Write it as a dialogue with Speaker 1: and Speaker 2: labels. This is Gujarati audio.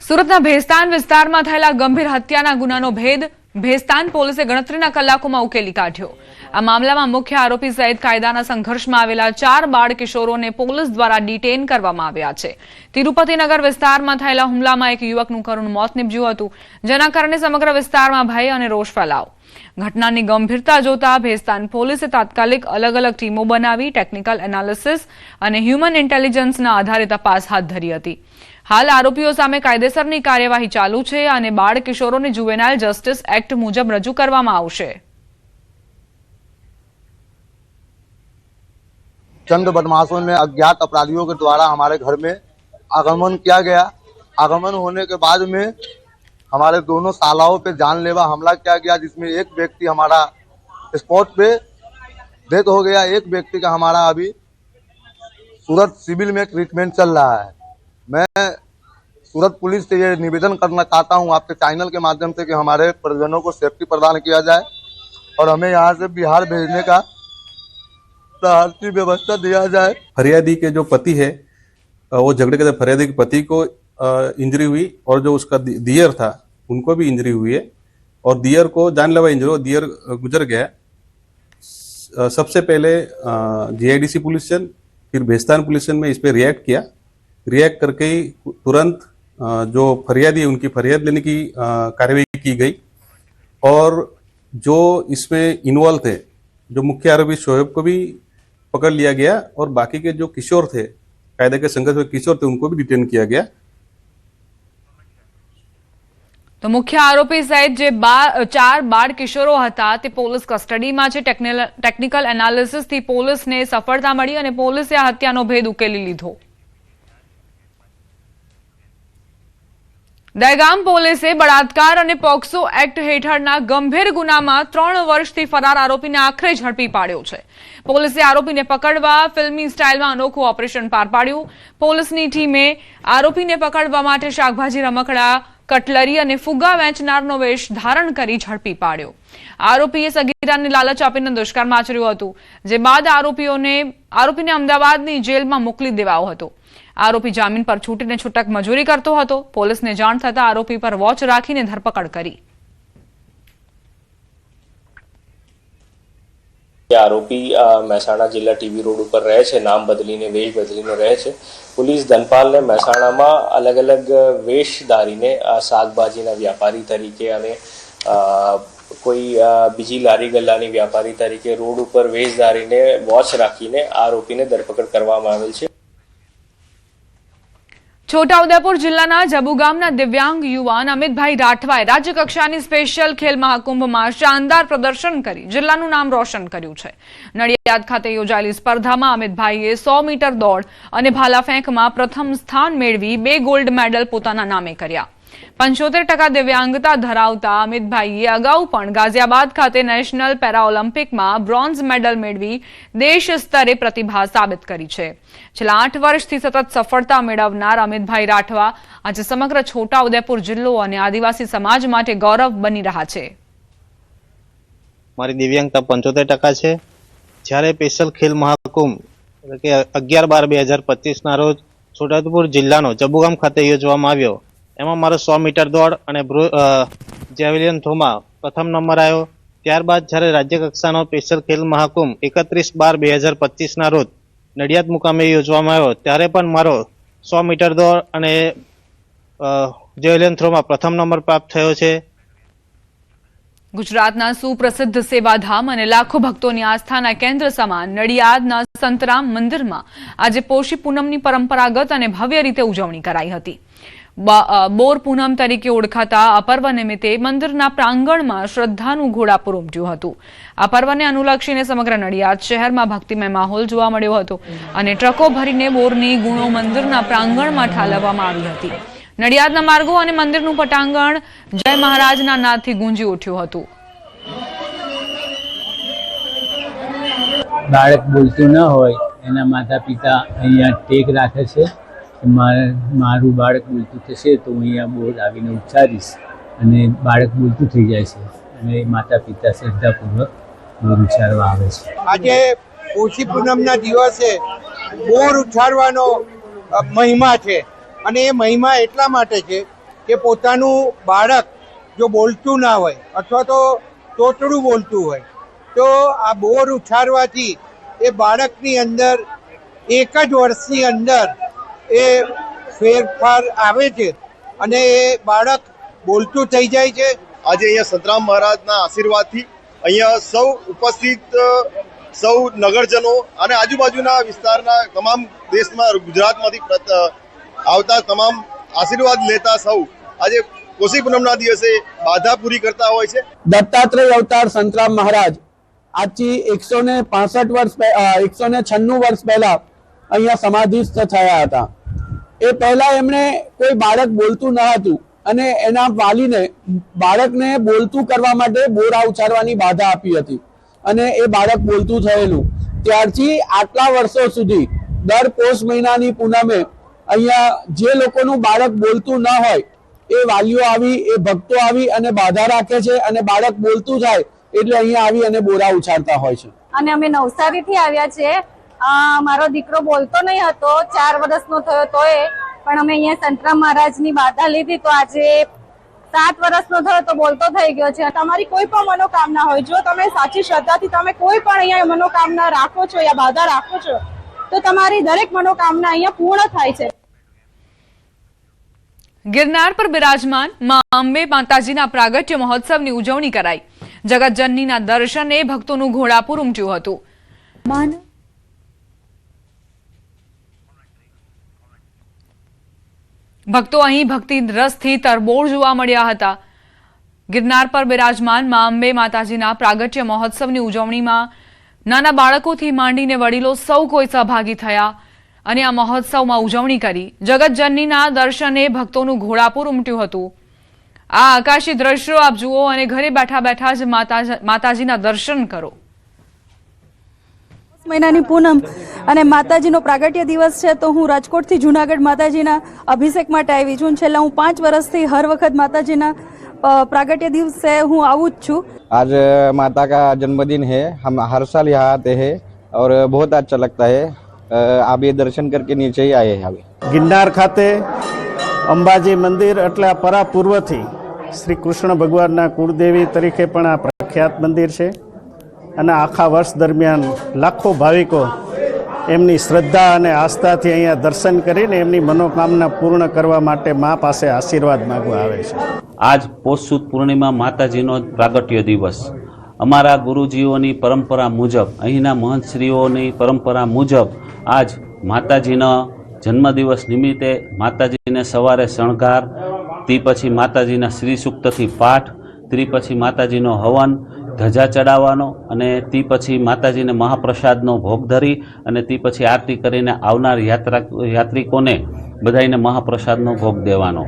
Speaker 1: સુરતના ભેસ્તાન વિસ્તારમાં થયેલા ગંભીર હત્યાના ગુનાનો ભેદ ભેસ્તાન પોલીસે ગણતરીના કલાકોમાં ઉકેલી કાઢ્યો। આ મામલામાં મુખ્ય આરોપી સહિત કાયદાના સંઘર્ષમાં આવેલા 4 બાળ કિશોરોને પોલીસ દ્વારા ડિટેન કરવામાં આવ્યા છે। તિરુપતિનગર વિસ્તારમાં થયેલા હુમલામાં એક યુવકનું કરુણ મોત નીપજ્યું હતું, જેના કારણે સમગ્ર વિસ્તારમાં ભય અને રોષ ફેલાયો। ઘટનાની ગંભીરતા જોતા ભેસ્તાન પોલીસે તાત્કાલિક અલગ અલગ ટીમો બનાવી ટેકનિકલ એનાલિસિસ અને હ્યુમન ઇન્ટેલિજન્સના આધારે તપાસ હાથ ધરી હતી। हाल आरोपीओ सामे कायदेसरनी कार्यवाही चालू छे अने बाळ किशोरोने जुवेनाइल जस्टिस एक्ट मुजब रजू करवामां आवशे।
Speaker 2: चंद बदमाशों ने अज्ञात अपराधियों के द्वारा हमारे घर में आगमन किया गया। आगमन होने के बाद में हमारे दोनों सालाओं पे जानलेवा हमला किया गया, जिसमें एक व्यक्ति हमारा स्पॉट पे डेथ हो गया। एक व्यक्ति का हमारा अभी सूरत सिविल में ट्रीटमेंट चल रहा है। मैं सूरत पुलिस से ये निवेदन करना चाहता हूँ आपके चैनल के माध्यम से कि हमारे परिजनों को सेफ्टी प्रदान किया जाए और हमें यहाँ से बिहार भेजने का सहायता व्यवस्था दिया जाए।
Speaker 3: फरियादी के जो पति है वो झगड़े के फरियादी के पति को इंजरी हुई और जो उसका दियर था उनको भी इंजरी हुई है और दियर को जानलेवा इंजरी हो, दियर गुजर गया। सबसे पहले जीआईडीसी पुलिस स्टेशन फिर भेस्तान पुलिस स्टेशन में इस पर रिएक्ट करके तुरंत जो फरियादी है उनकी फरियाद लेने की कार्यवाही की गई और जो इसमें इन्वॉल्व थे जो मुख्य आरोपी शोएब को भी पकड़ लिया गया और बाकी के जो किशोर थे, कायदे के संघर्ष में किशोर थे, उनको भी डिटेन किया गया।
Speaker 1: तो मुख्य आरोपी सहित जे 4 बाळ किशोरो हता ते पोलीस कस्टडीमां छे। टेक्निकल एनालिसिस थी पोलीसने सफलता मळी अने पोलीसे आ हत्यानो भेद उकेली लीधो। दहेगाम पोलीसे बलात्कार और पॉक्सो एक्ट हेठळना गंभीर गुनामां 3 वर्षथी फरार आरोपीने आखरे झड़पी पाड्यो छे। पोलीसे आरोपीने पकड़वा फिल्मी स्टाइलमां अनोखुं ऑपरेशन पार पाड्युं। पोलीसनी टीमे आरोपीने पकड़वा माटे शाकभाजी रमकड़ा, कटलरी और फुग्गा वेचनारनो वेश धारण करी झड़पी पाड्यो। आरोपीए सगीराने लालच आपीने दुष्कर्म आचर्युं हतुं, जे बाद आरोपीने अमदावादनी जेलमां मोकली देवायो हतो। आरोपी जामीन पर छूटीने छूटक मजूरी करतो हतो। पोलीसने जाण थता आरोपी पर वॉच राखीने धरपकड़ करी।
Speaker 4: आरोपी મહેસાણા जिला टीवी रोड पर रहे छे, नाम बदलीने वेश बदलीने रहे छे। पुलिस धनपाल ने મહેસાણામાં अलग अलग वेश धारीने शाकभाजीना व्यापारी तरीके अने कोई बीजी लारी गल्लानी व्यापारी तरीके रोड पर वेश धारीने वॉच राखीने आरोपीने धरपकड़ करवामां आवेल छे।
Speaker 1: छोटाउदेपुर जिल्लाना जबुगामना दिव्यांग युवान अमितभाई राठवाए राज्यकक्षानी स्पेशियल खेल महाकुंभ में शानदार प्रदर्शन करी जिल्लाનું नाम रोशन કર્યું છે। નડિયાદ ખાતે યોજાયેલી સ્પર્ધામાં અમિતભાઈએ 100 મીટર દોડ અને ભાલા ફેંકમાં પ્રથમ સ્થાન મેળવી 2 ગોલ્ડ મેડલ પોતાના નામે કર્યા। 75% दिव्यांगता धरावता अमितभाईए अगाऊ पण गाजियाबाद खाते नेशनल पेरा ओलम्पिकमां ब्रोन्ज मेडल मेळवी देश स्तरे प्रतिभा साबित करी छे। छेल्ला 8 वर्षथी सतत सफलता मेळवनार अमितभाई राठवा आज समग्र छोटाउदेपुर जिल्लो अने आदिवासी समाज माटे गौरव बनी रह्या छे।
Speaker 5: मारी दिव्यांगता 75% छे। ज्यारे स्पेशल खेल महाकुंभ એટલે કે 11/12/2025 ના રોજ છોટાઉદેપુર જિલ્લાનો જબુગામ ખાતે યોજવામાં આવ્યો। એમાં મારો 100 મીટર દોડ અને જેવેલિયન થ્રોમાં પ્રથમ નંબર આવ્યો। ત્યારબાદ જ્યારે રાજ્ય કક્ષાનો સ્પેશિયલ ખેલ મહાકુંભ 31/12/2025 ના રોજ નડિયાદ મુકામે યોજવામાં આવ્યો, ત્યારે પણ મારો 100 મીટર દોડ અને જેવેલિયન થ્રોમાં પ્રથમ નંબર પ્રાપ્ત થયો છે।
Speaker 1: गुजरातना सुप्रसिद्ध सेवाधाम और लाखों भक्तों की आस्थाना केन्द्र समान नडियादना संतराम मंदिर में आज पोषी पूनमनी परंपरागत और भव्य रीते उजवणी कराई हती। बोर पूनम तरीके ओळखाता आ पर्व निमित्ते मंदिरना प्रांगणमां श्रद्धानुं घोड़ापूर उमट्युं हतुं। आ पर्वने अनुलक्षीने समग्र नडियाद शहेरमां भक्तिमय माहोल जोवा मळ्यो हतो अने ट्रको भरीने बोरनी गुणो मंदिरना प्रांगणमां ठालववामां आवी हती। नडियादना मार्गो अने मंदिरनुं पटांगण जय महाराजना नादथी गूंजी उठ्युं हतुं।
Speaker 6: बाळक बोलતું ન હોય એના માતા પિતા અહીંયા ટેક રાખે છે કે મારું બાળક બોલતું થશે તો હું અહીંયા બોર આવીને ઉચ્ચારીશ અને બાળક બોલતું થઈ જાય છે અને માતા પિતા શ્રદ્ધાપૂર્વક બોર ઉચ્ચારવા આવે છે।
Speaker 7: આજે પોષી પૂનમના દિવસે બોર ઉચ્ચારવાનો મહિમા છે અને એ મહિમા એટલા માટે છે કે પોતાનું બાળક જો બોલતું ના હોય અથવા તો તોતડું બોલતું હોય તો આ બોર ઉછાળવાથી એ બાળકની અંદર એક જ વર્ષની અંદર એ ફેરફાર આવે છે અને એ બાળક બોલતું થઈ જાય છે.
Speaker 8: આજે અહીંયા સંતરામ મહારાજના આશીર્વાદથી અહીંયા સૌ ઉપસ્થિત સૌ નગરજનો અને આજુબાજુના વિસ્તારના તમામ દેશમાં ગુજરાતમાંથી આવતા તમામ આશીર્વાદ લેતા સૌ આજે કોશી પૂનમના દિવસે બાધા પૂરી કરતા હોય છે.
Speaker 9: દત્તાત્રેય અવતાર સંતરામ મહારાજ આજથી 196 વર્ષ પહેલા અહીંયા સમાધિસ્થ થયા હતા. એ પહેલા એમણે કોઈ બાળક બોલતું ન હતું અને એના વાલીને બાળકને બોલતું કરવા માટે બોરા ઉછાળવાની બાધા આપી હતી અને એ બાળક બોલતું થયેલું. ત્યારથી આટલા વર્ષો સુધી દર પોષ મહિનાની પૂનમે અહીંયા જે લોકોનું બાળક બોલતું ન હોય એ વાલીઓ આવી, એ ભક્તો આવી અને બાધા રાખે છે અને બાળક બોલતું થાય એટલે અહીંયા આવી અને બોરા ઉછાળતા હોય છે.
Speaker 10: અને અમે નવસારીથી આવ્યા છીએ. મારો દીકરો બોલતો નહીં હતો, 4 વર્ષનો થયો તોય, પણ અમે અહીંયા સંતરામ મહારાજની બાધા લીધી તો આજે 7 વર્ષનો થયો તો બોલતો થઈ ગયો છે.
Speaker 11: તમારી કોઈ પણ મનોકામના હોય, જો તમે સાચી શ્રદ્ધાથી તમે કોઈ પણ અહીંયા મનોકામના રાખો છો યા બાધા રાખો છો તો તમારી દરેક મનોકામના અહીંયા પૂર્ણ થાય છે.
Speaker 1: ગિરનાર પર બિરાજમાન મા અંબે માતાજીના પ્રાગટ્ય મહોત્સવની ઉજવણી કરાઈ. જગતજનનીના દર્શને ભક્તોનું ઘોડાપુર ઉમટ્યું હતું. ભક્તો અહીં ભક્તિ રસથી તરબોળ જોવા મળ્યા હતા. ગિરનાર પર બિરાજમાન મા અંબે માતાજીના પ્રાગટ્ય મહોત્સવની ઉજવણીમાં નાના બાળકોથી માંડીને વડીલો સૌ કોઈ સહભાગી થયા અને આ મહોત્સવમાં ઉજવણી કરી. જગતજનનીના દર્શને ભક્તોનું ઘોડાપુર ઉમટ્યું હતું. આ આકાશી દ્રશ્યો આપ જુઓ અને ઘરે બેઠા બેઠા જ માતાજીના દર્શન કરો.
Speaker 11: મહિનાની પૂનમ અને માતાજીનો પ્રાગટ્ય દિવસ છે તો હું રાજકોટથી જુનાગઢ માતાજીના અભિષેક માટે આવી છું. છેલ્લા હું 5 વર્ષથી હર વખત માતાજીના प्रागट्य दिवस से हूँ आऊँ छू.
Speaker 12: आज माता का जन्मदिन है, हम हर साल यहाँ आते हैं और बहुत अच्छा लगता है. आप ये दर्शन करके नीचे ही आए हैं. अभी
Speaker 13: गिरनार खाते अंबाजी मंदिर એટલે પરા પૂર્વથી શ્રી કૃષ્ણ ભગવાનના કુળદેવી તરીકે પણ આ પ્રખ્યાત મંદિર છે અને આખા વર્ષ દરમિયાન લાખો ભાવિકો એમની શ્રદ્ધા અને આસ્થાથી અહીંયા દર્શન કરીને એમની મનોકામના પૂર્ણ કરવા માટે મા પાસે આશીર્વાદ માંગવા આવે છે.
Speaker 14: આજ પોષ સુદ પૂર્ણિમા માતાજીનો પ્રાગટ્ય દિવસ. અમારા ગુરુજીઓની પરંપરા મુજબ, અહીંના મહંતશ્રીઓની પરંપરા મુજબ આજ માતાજીના જન્મદિવસ નિમિત્તે માતાજીને સવારે શણગાર, તે પછી માતાજીના શ્રી સૂક્તથી પાઠ, તે પછી માતાજીનો હવન, ધજા ચડાવવાનો અને તે પછી માતાજીને મહાપ્રસાદનો ભોગ ધરી અને તે પછી આરતી કરીને આવનાર યાત્રિકોને બધાઈને મહાપ્રસાદનો ભોગ દેવાનો.